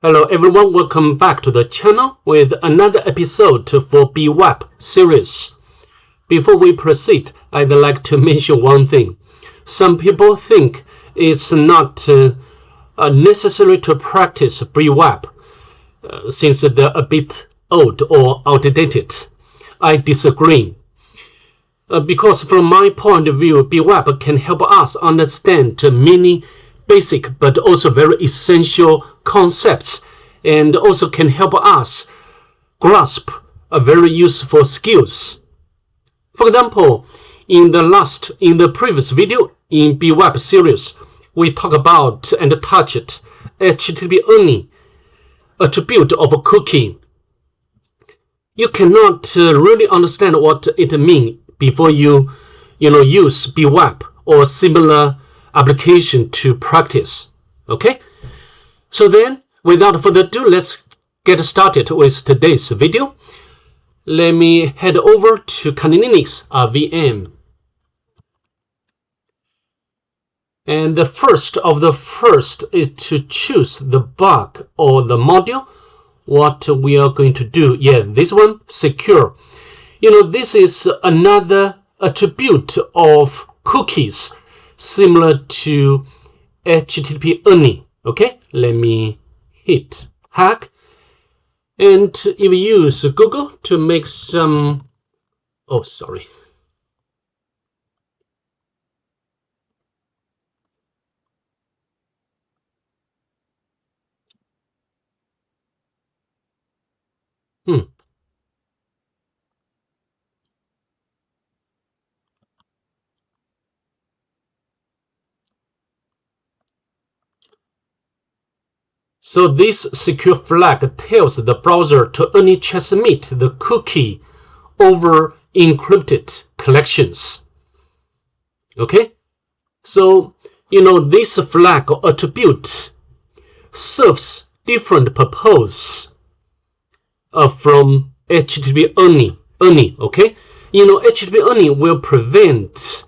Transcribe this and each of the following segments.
Hello everyone, welcome back to the channel with another episode for bWAPP series. Before we proceed, I'd like to mention one thing. Some people think it's not necessary to practice bWAPP since they're a bit old or outdated. I disagree. Because from my point of view, bWAPP can help us understand many basic but also very essential concepts, and also can help us grasp a very useful skills. For example, in the previous video in bWAPP series, we talk about and touched HTTP only attribute of a cookie. You cannot really understand what it means before you use bWAPP or similar application to practice. Okay, so then without further ado, let's get started with today's video. Let me head over to Kali Linux VM, and the first is to choose the bug or the module. What we are going to do, this one, secure. This is another attribute of cookies similar to HTTP only. Okay, let me hit hack, and if you use Google to make some, So this secure flag tells the browser to only transmit the cookie over encrypted collections. Okay, so this flag or attribute serves different purpose from HTTP only. Okay, HTTP only will prevent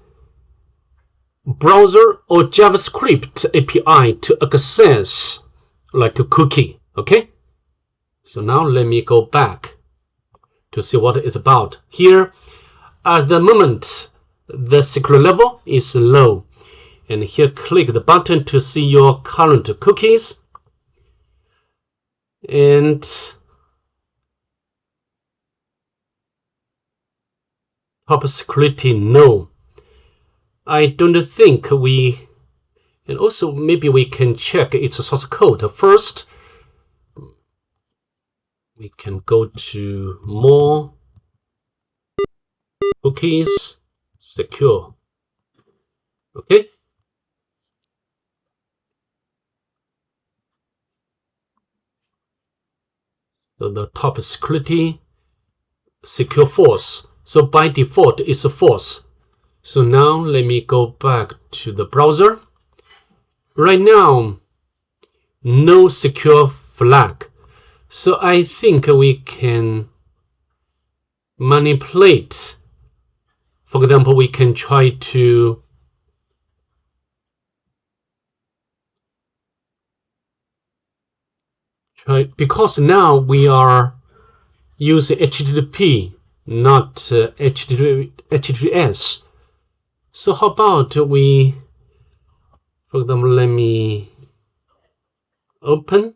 browser or JavaScript API to access like a cookie. Okay, so now let me go back to see what it's about. Here at the moment the security level is low, and here click the button to see your current cookies, and top security no. I don't think we, and also maybe we can check its source code first. We can go to more cookies secure. Okay, so the top security secure false, so by default it's a false. So now let me go back to the browser. Right now no secure flag, so I think we can manipulate. For example, we can try to because now we are using HTTP, not HTTPS. So how about we, for example, let me open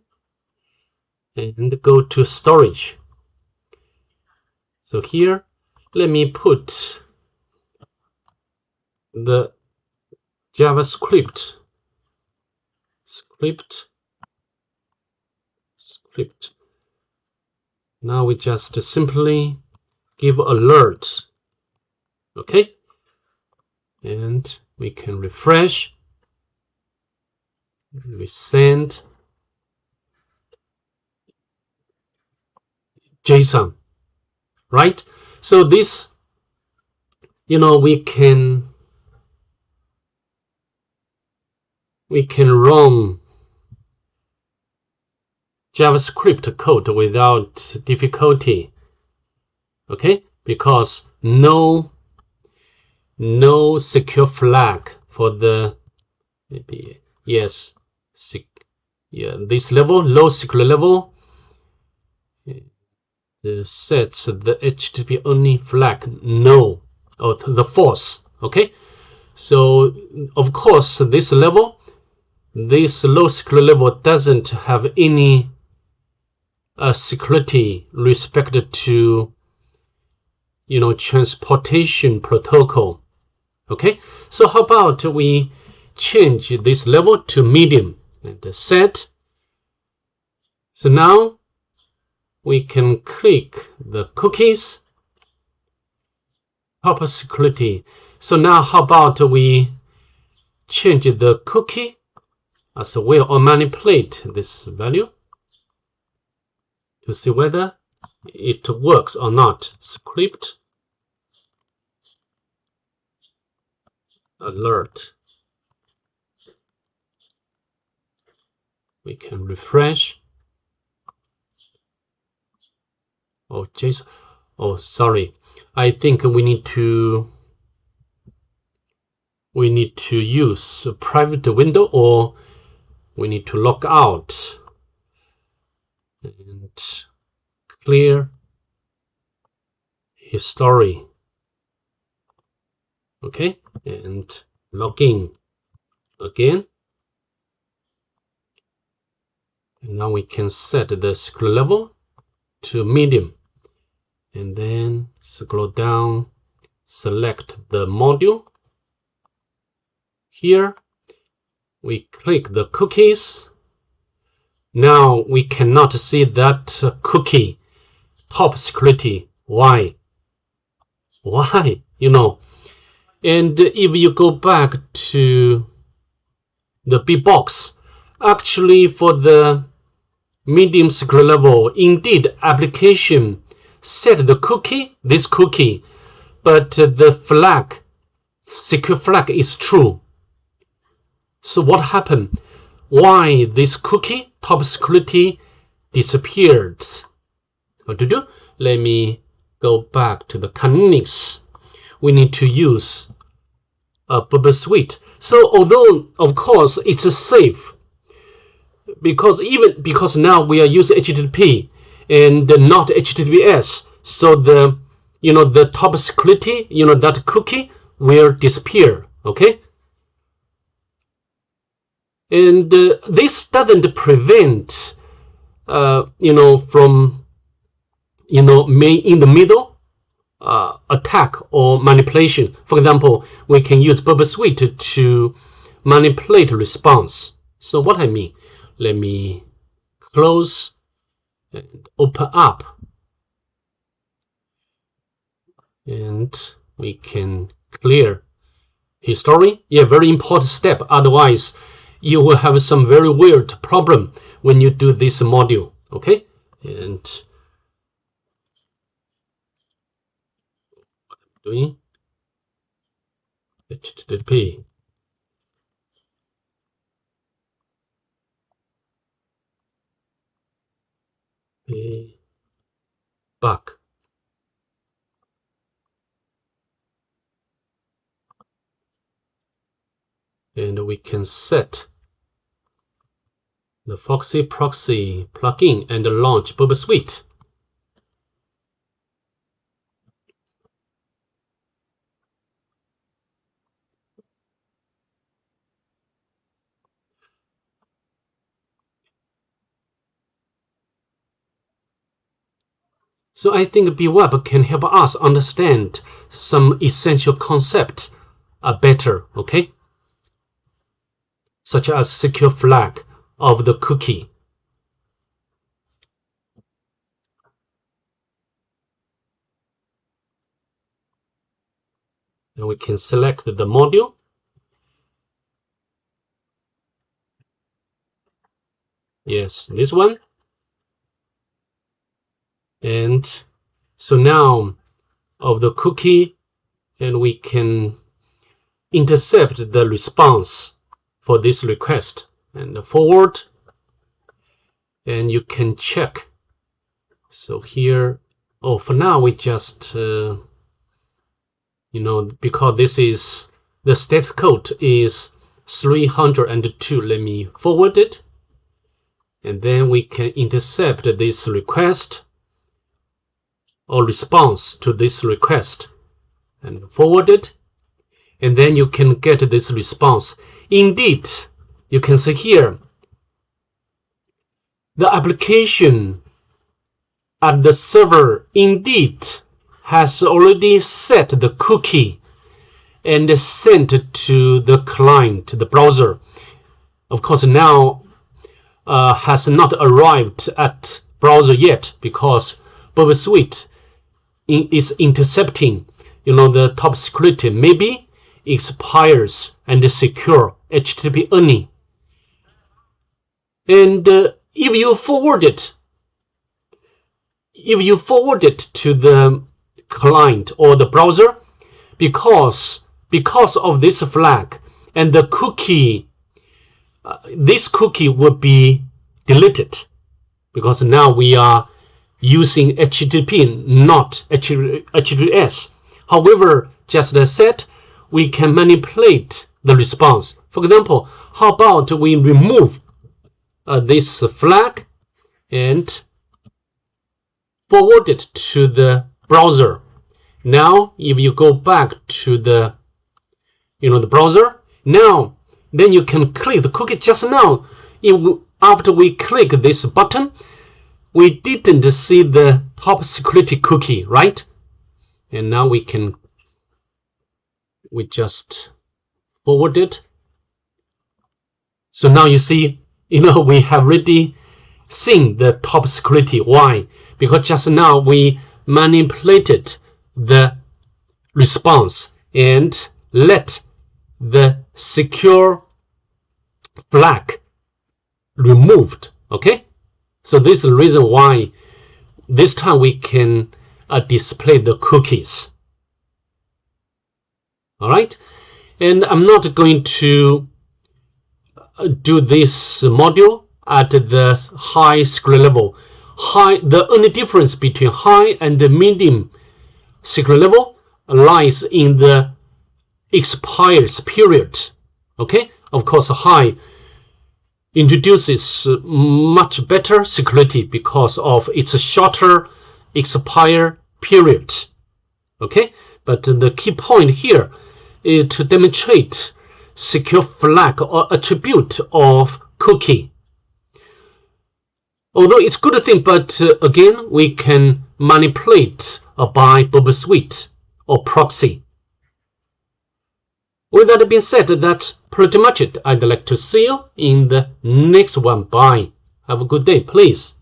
and go to storage. So here, let me put the JavaScript script. Now we just simply give alert. Okay, and we can refresh, resend JSON, right? So this, we can run JavaScript code without difficulty. Okay, because no secure flag for the, maybe yes, yeah, this level, low secret level, sets the HTTP only flag no, or the false. Okay, so of course this level, this low secret level doesn't have any security respect to, you know, transportation protocol. Okay, so how about we change this level to medium and set. So now we can click the cookies, top security. So now how about we change the cookie as well, or manipulate this value to see whether it works or not. Script alert. We can refresh. Oh, JSON. Oh, sorry. I think we need to use a private window, or we need to log out and clear history. Okay, and log in again. And now we can set the secret level to medium, and then scroll down, select the module. Here we click the cookies. Now we cannot see that cookie top security. Why? You know, and if you go back to the B box, actually for the medium secret level, indeed application set the cookie, this cookie, but the flag, secure flag is true. So what happened? Why this cookie top security disappeared? What to do? Let me go back to the canonics. We need to use a bWAPP. So although of course it's safe, because now we are using HTTP and not HTTPS, so the top security, that cookie will disappear. Okay, and this doesn't prevent from in the middle attack or manipulation. For example, we can use bWAPP to manipulate response. So what I mean, let me close and open up, and we can clear history. Yeah, very important step. Otherwise, you will have some very weird problem when you do this module. Okay, and what I'm doing, HTTP. Back. And we can set the Foxy Proxy plugin and launch bWAPP. So I think bWAPP can help us understand some essential concepts better, okay? Such as secure flag of the cookie. And we can select the module. Yes, this one. And so now of the cookie, and we can intercept the response for this request and forward, and you can check. So here, for now we just because this is the status code is 302. Let me forward it. And then we can intercept this request or response to this request and forward it. And then you can get this response. Indeed, you can see here, the application at the server indeed has already set the cookie and sent to the client, the browser. Of course, now has not arrived at browser yet because Burp Suite is intercepting, the top security maybe expires and secure HTTP only. And if you forward it to the client or the browser, because of this flag and the cookie, this cookie will be deleted because now we are using HTTP, not HTTPS. However, just as said, we can manipulate the response. For example, how about we remove this flag and forward it to the browser. Now, if you go back to the, the browser, now, then you can click the cookie. Just now, after we click this button, we didn't see the top security cookie, right? And now we just forward it. So now you see, we have already seen the top security. Why? Because just now we manipulated the response and let the secure flag removed. Okay? So this is the reason why this time we can display the cookies. All right? And I'm not going to do this module at the high security level. The only difference between high and the medium security level lies in the expires period. Okay? Of course, high introduces much better security because of its shorter expire period. Okay? But the key point here is to demonstrate secure flag or attribute of cookie. Although it's a good thing, but again, we can manipulate by Burp Suite or proxy. With that being said, that's pretty much it. I'd like to see you in the next one. Bye. Have a good day, please.